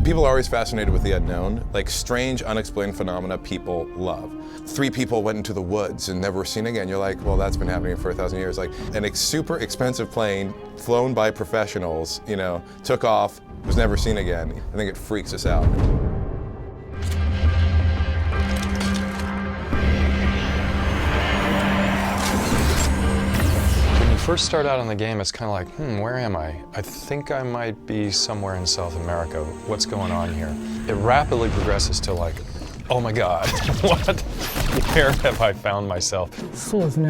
People are always fascinated with the unknown, like strange, unexplained phenomena people love. 3 people went into the woods and never were seen again. You're like, well, that's been happening for 1,000 years. Like super expensive plane flown by professionals, you know, took off, was never seen again. I think it freaks us out. First start out on the game, it's kind of like, where am I? I think I might be somewhere in South America. What's going on here? It rapidly progresses to like, oh my God, what? Where have I found myself? そうですね。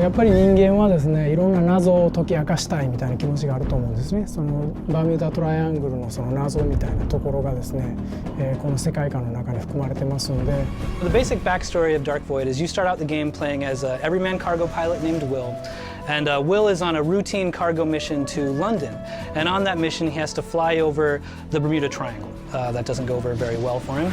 やっぱり人間はですね、いろんな謎を解き明かしたいみたいな気持ちがあると思うんですね。そのバミューダトライアングルのその謎みたいなところがですね、この世界観の中に含まれてますので。The basic backstory of Dark Void is you start out the game playing as an everyman cargo pilot named Will. And Will is on a routine cargo mission to London. And on that mission, he has to fly over the Bermuda Triangle. That doesn't go over very well for him.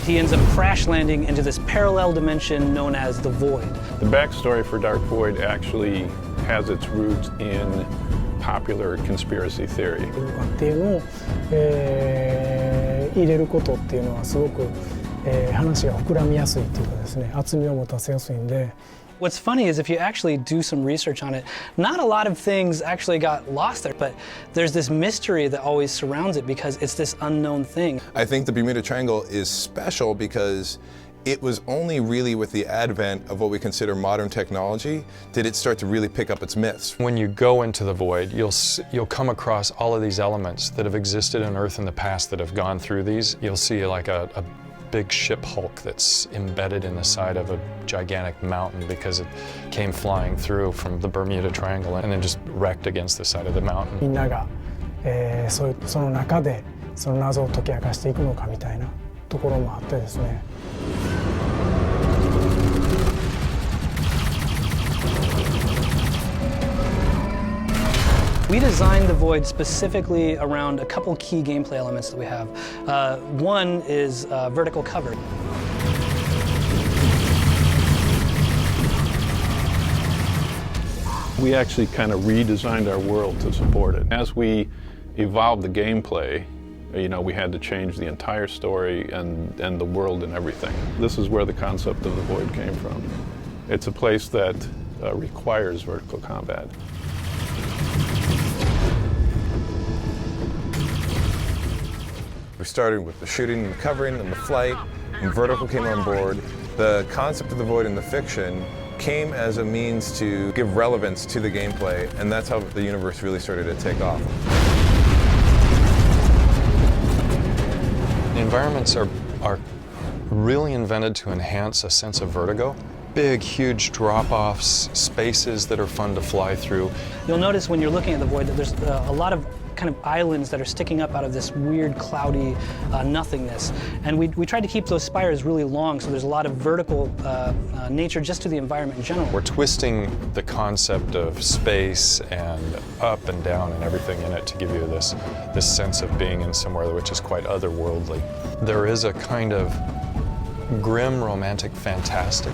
He ends up crash landing into this parallel dimension known as the Void. The backstory for Dark Void actually has its roots in popular conspiracy theory. っていうのを、入れることっていうのはすごく話が膨らみやすいっていうかですね、厚みを持たせやすいんで。What's funny is if you actually do some research on it, not a lot of things actually got lost there, but there's this mystery that always surrounds it because it's this unknown thing. I think the Bermuda Triangle is special because it was only really with the advent of what we consider modern technology did it start to really pick up its myths. When you go into the void, you'll come across all of these elements that have existed on Earth in the past that have gone through these. You'll see like a big ship hulk that's embedded in the side of a gigantic mountain because it came flying through from the Bermuda Triangle and then just wrecked against the side of the mountain. みんなが、その中でその謎を解き明かしていくのかみたいなところもあってですね。We designed the Void specifically around a couple key gameplay elements that we have. One is vertical cover. We actually kind of redesigned our world to support it. As we evolved the gameplay, you know, we had to change the entire story and the world and everything. This is where the concept of the Void came from. It's a place that requires vertical combat. We started with the shooting and the covering and the flight, and vertical came on board. The concept of the Void in the fiction came as a means to give relevance to the gameplay, and that's how the universe really started to take off. The environments are really invented to enhance a sense of vertigo. Big, huge drop-offs, spaces that are fun to fly through. You'll notice when you're looking at the Void that there's a lot of kind of islands that are sticking up out of this weird, cloudy nothingness. And we tried to keep those spires really long, so there's a lot of vertical nature just to the environment in general. We're twisting the concept of space and up and down and everything in it to give you this sense of being in somewhere which is quite otherworldly. There is a kind of grim, romantic, fantastic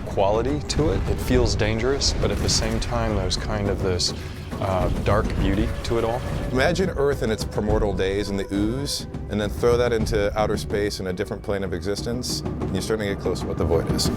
quality to it. It feels dangerous, but at the same time there's kind of this dark beauty to it all. Imagine Earth in its primordial days in the ooze, and then throw that into outer space in a different plane of existence, and you're starting to get close to what the Void is.